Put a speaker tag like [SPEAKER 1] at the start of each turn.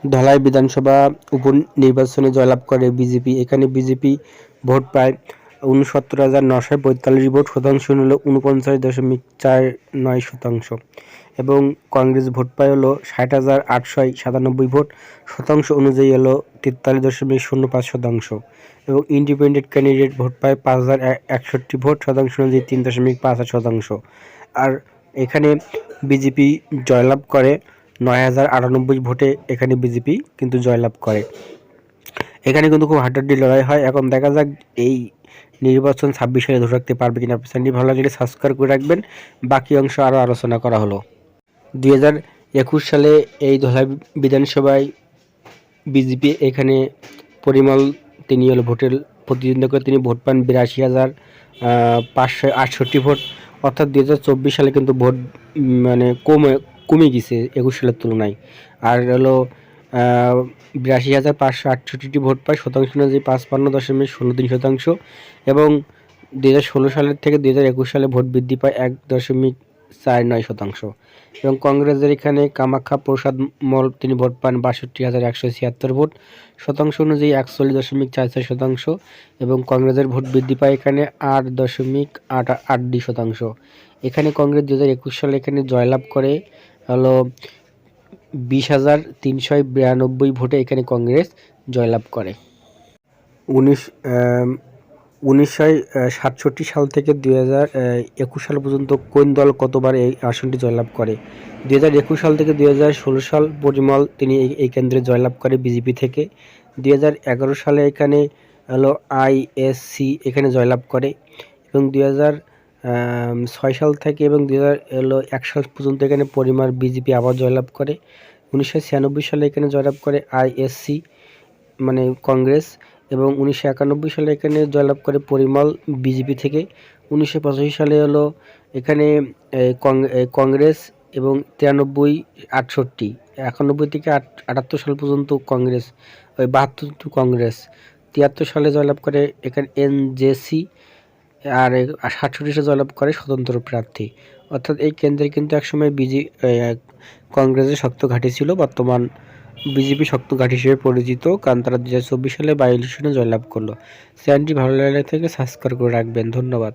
[SPEAKER 1] ধলাই বিধানসভা উপনির্বাচনে জয়লাভ করে বিজেপি। এখানে বিজেপি ভোট পায় ৬৯,৯৪৫ ভোট, শতাংশ হলো ৪৯.৪৯%। এবং কংগ্রেস ভোট পায় হলো ৬০,৮৯৭ ভোট, শতাংশ অনুযায়ী হলো ৪৩.০৫%। এবং ইন্ডিপেন্ডেন্ট ক্যান্ডিডেট ভোট পায় ৫,০৬১ ভোট, শতাংশ অনুযায়ী ৩.৫৮%। আর এখানে বিজেপি জয়লাভ করে ৯,০৯৮ ভোটে। এখানে বিজেপি কিন্তু জয়লাভ করে। এখানে কিন্তু খুব হাড্ডাহাড্ডি লড়াই হয়। এখন দেখা যাক এই নির্বাচন ২৬ সালে ধরে রাখতে পারবে কিনা। চ্যানেলটি ভালো লাগলে সাবস্ক্রাইব করে রাখবেন। বাকি অংশ আরও আলোচনা করা হলো। ২০২১ সালে এই ধলাই বিধানসভায় বিজেপি এখানে পরিমল তিনি হলো ভোটের প্রতিদ্বন্দ্বিতা করে তিনি ভোট পান ৮২,৫৬৮ ভোট। অর্থাৎ ২০২৪ সালে কিন্তু ভোট মানে কমে গেছে ২১ সালের তুলনায়। আর হলো ৮২,৫৬৮টি ভোট পায়, শতাংশ অনুযায়ী ৫৫.০৩%। এবং ২০১৬ সালের থেকে ২০২১ সালে ভোট বৃদ্ধি পায় ১.৪৯%। এবং কংগ্রেসের এখানে কামাখ্যা প্রসাদ মল তিনি ভোট পান ৬২,১৭৬ ভোট, শতাংশ অনুযায়ী ৪১.৪৪%। এবং কংগ্রেসের ভোট বৃদ্ধি পায় এখানে ৮.৮৮%। এখানে কংগ্রেস ২০২১ সালে এখানে জয়লাভ করে হলো ২০,৩৯২ ভোটে। এখানে কংগ্রেস জয়লাভ করে। ১৯৬৭ সাল থেকে ২০২১ সাল পর্যন্ত কোন দল কতবার এই আসনটি জয়লাভ করে? ২০২১ সাল থেকে ২০১৬ সাল পরিমল তিনি এই কেন্দ্রে জয়লাভ করে বিজেপি থেকে। ২০১১ সালে এখানে হলো আইএসসি এখানে জয়লাভ করে। এবং ২০০৬ সাল থেকে এবং ২০০১ সাল পর্যন্ত এখানে পরিমল বিজেপি আবার জয়লাভ করে। ১৯৯৬ সালে এখানে জয়লাভ করে আইএসসি মানে কংগ্রেস। এবং ১৯৯১ সালে এখানে জয়লাভ করে পরিমল বিজেপি থেকে। ১৯৮৫ সালে হলো এখানে কংগ্রেস। এবং ৯৩, ৬৮, ৯১ থেকে ৭৮ সাল পর্যন্ত কংগ্রেস, ৭২ কংগ্রেস। ৭৩ সালে জয়লাভ করে এখানে এনজেসি। আর ৬৭ সালে জয়লাভ করে স্বতন্ত্র প্রার্থী। অর্থাৎ এই কেন্দ্রে কিন্তু একসময় কংগ্রেসের শক্ত ঘাঁটি ছিল, বর্তমান বিজেপি শক্ত ঘাঁটি হিসেবে পরিচিত, কারণ তারা ২০২৪ সালে বাই ইলেকশনে জয়লাভ করলো। চ্যানেলটি ভালো লাগলে থেকে সাবস্ক্রাইব করে রাখবেন। ধন্যবাদ।